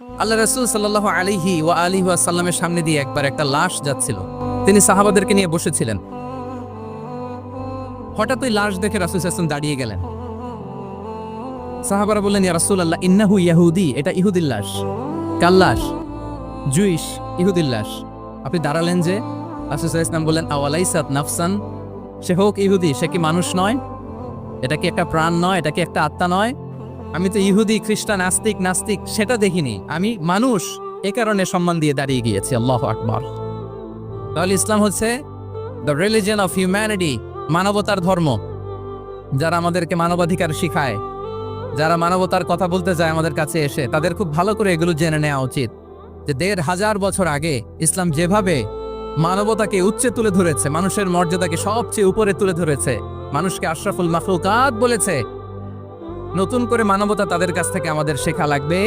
আল্লাহ রাসূল সাল্লাল্লাহু আলাইহি ওয়া আলিহি ওয়াসাল্লামের সামনে দিয়ে একবার একটা লাশ যাচ্ছিল। তিনি সাহাবাদেরকে নিয়ে বসেছিলেন। হঠাৎ ওই লাশ দেখে রাসূল সাল্লাল্লাহু আলাইহি ওয়াসাল্লাম দাঁড়িয়ে গেলেন। সাহাবারা বললেন, ইয়া রাসূলুল্লাহ, ইন্নাহু ইয়াহুদি, এটা ইহুদির লাশ। কার লাশ? জুইশ, ইহুদির লাশ। আপনি দাঁড়ালেন যে? রাসূল সাল্লাল্লাহু আলাইহি ওয়াসাল্লাম বললেন, আওয়ালাইসাত নাফসান, সে হোক ইহুদি, সে কি মানুষ নয়? এটা কি একটা প্রাণ নয়? এটা কি একটা আত্মা নয়? আমি তো ইহুদি, খ্রিস্টান, নাস্তিক সেটা দেখিনি, আমি মানুষ, এ কারণে সম্মান দিয়ে দাঁড়িয়ে গিয়েছি। আল্লাহু আকবার। তাহলে ইসলাম হচ্ছে দ্য রিলিজিয়ন অফ হিউম্যানিটি, মানবতার ধর্ম। যারা আমাদেরকে মানবাধিকার শিখায়, যারা মানবতার কথা বলতে যায় আমাদের কাছে এসে, তাদের খুব ভালো করে এগুলো জেনে নেওয়া উচিত যে ১৫০০ বছর আগে ইসলাম যেভাবে মানবতাকে উচ্চে তুলে ধরেছে, মানুষের মর্যাদাকে সবচেয়ে উপরে তুলে ধরেছে, মানুষকে আশরাফুল মাখলুকাত বলেছে, নতুন করে মানবতা তাদের কাছ থেকে আমাদের শেখা লাগবে